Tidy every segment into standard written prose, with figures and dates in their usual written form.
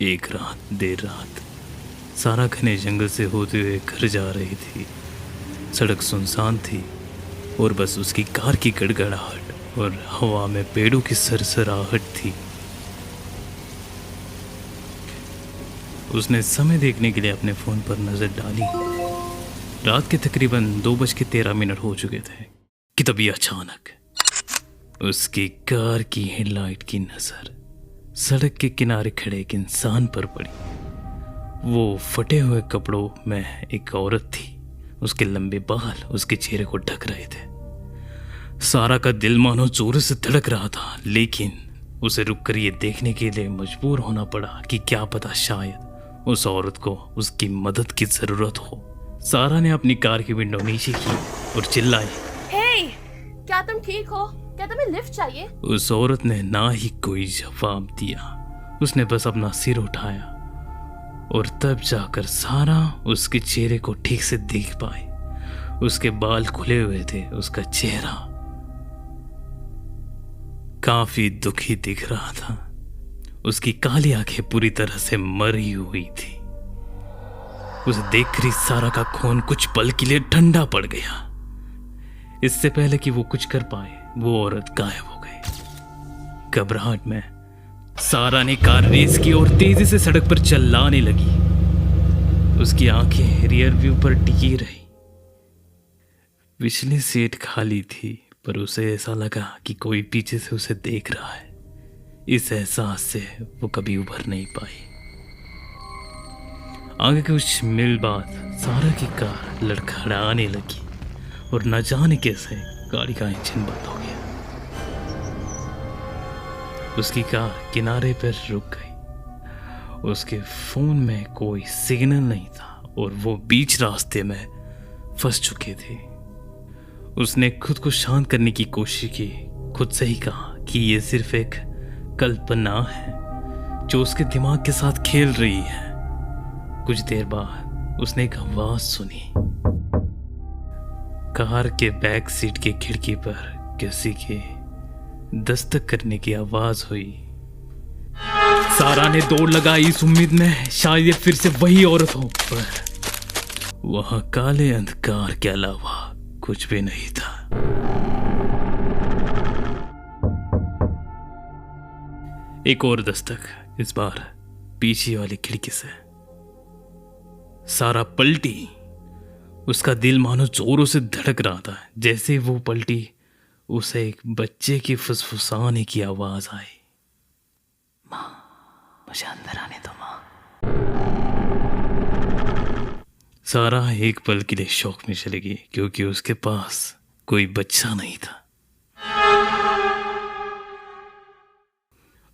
एक रात देर रात सारा घने जंगल से होते हुए घर जा रही थी। सड़क सुनसान थी और बस उसकी कार की गड़गड़ाहट और हवा में पेड़ों की सरसराहट थी। उसने समय देखने के लिए अपने फ़ोन पर नज़र डाली। रात के तकरीबन 2:13 हो चुके थे कि तभी अचानक उसकी कार की हेडलाइट की नज़र सड़क के किनारे खड़े एक इंसान पर पड़ी। वो फटे हुए कपड़ों में एक औरत थी। उसके लंबे बाल उसके चेहरे को ढक रहे थे। सारा का दिल मानो जोर से धड़क रहा था, लेकिन उसे रुककर ये देखने के लिए मजबूर होना पड़ा कि क्या पता शायद उस औरत को उसकी मदद की जरूरत हो। सारा ने अपनी कार की विंडो नीचे की और चिल्लाई, हे, क्या तुम ठीक हो? क्या तुम्हें लिफ्ट चाहिए? उस औरत ने ना ही कोई जवाब दिया। उसने बस अपना सिर उठाया और तब जाकर सारा उसके चेहरे को ठीक से देख पाई। उसके बाल खुले हुए थे। उसका चेहरा काफी दुखी दिख रहा था। उसकी काली आंखें पूरी तरह से मरी हुई थी। उसे देखकर ही सारा का खून कुछ पल के लिए ठंडा पड़ गया। इससे पहले कि वो कुछ कर पाए, वो औरत गायब हो गई। घबराहट में सारा ने कार रेस की और तेजी से सड़क पर चिल्लाने लगी। उसकी आंखें रियर व्यू पर टिकी रही। पिछली सीट खाली थी, पर उसे ऐसा लगा कि कोई पीछे से उसे देख रहा है। इस एहसास से वो कभी उभर नहीं पाई। आगे कुछ मील बाद सारा की कार लड़खड़ाने लगी और न जाने कैसे गाड़ी का इंजन बंद हो गया। उसकी कार किनारे पर रुक गई। उसके फोन में कोई सिग्नल नहीं था और वो बीच रास्ते में फंस चुके थे। उसने खुद को शांत करने की कोशिश की। खुद से ही कहा कि ये सिर्फ एक कल्पना है जो उसके दिमाग के साथ खेल रही है। कुछ देर बाद उसने एक आवाज सुनी। कार के बैक सीट की खिड़की पर किसी के दस्तक करने की आवाज हुई। सारा ने दौड़ लगाई इस उम्मीद में शायद ये फिर से वही औरत हो, पर वहां काले अंधकार के अलावा कुछ भी नहीं था। एक और दस्तक, इस बार पीछे वाली खिड़की से। सारा पलटी। उसका दिल मानो जोरों से धड़क रहा था। जैसे वो पलटी, उसे एक बच्चे की फुसफुसाने की आवाज आई। माँ, मुझे अंदर आने दो माँ। सारा एक पल के लिए शौक में चली गई, क्योंकि उसके पास कोई बच्चा नहीं था।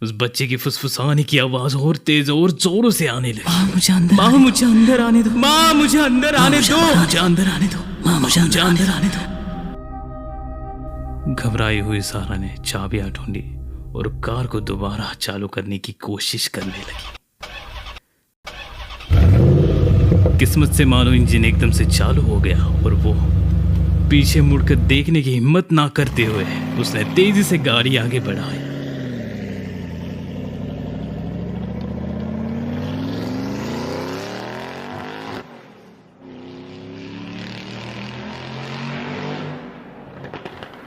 उस बच्चे की फुसफुसाने की आवाज और तेज और जोरों से आने लगी। माँ, मुझे अंदर आने दो। माँ, मुझे अंदर आने दो। मुझे अंदर आने दो। माँ, मुझे अंदर आने दो। घबराई हुई सारा ने चाबियां ढूंढी और कार को दोबारा चालू करने की कोशिश करने लगी। किस्मत से मानो इंजन एकदम से चालू हो गया और वो पीछे मुड़कर देखने की हिम्मत ना करते हुए उसने तेजी से गाड़ी आगे बढ़ाई।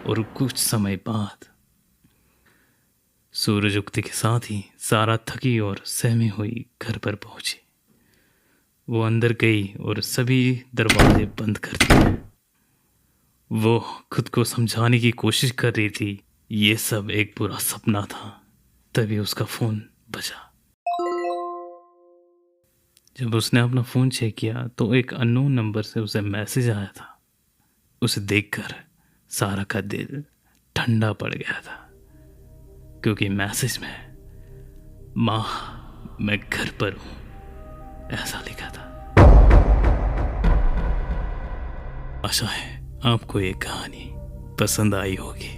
और कुछ समय बाद सूरज उगते के साथ ही सारा थकी और सहमी हुई घर पर पहुंची। वो अंदर गई और सभी दरवाजे बंद कर दिए। वो खुद को समझाने की कोशिश कर रही थी ये सब एक बुरा सपना था। तभी उसका फोन बजा। जब उसने अपना फोन चेक किया तो एक अननोन नंबर से उसे मैसेज आया था। उसे देखकर सारा का दिल ठंडा पड़ गया था, क्योंकि मैसेज में माँ, मैं घर पर हूं, ऐसा लिखा था। आशा है आपको ये कहानी पसंद आई होगी।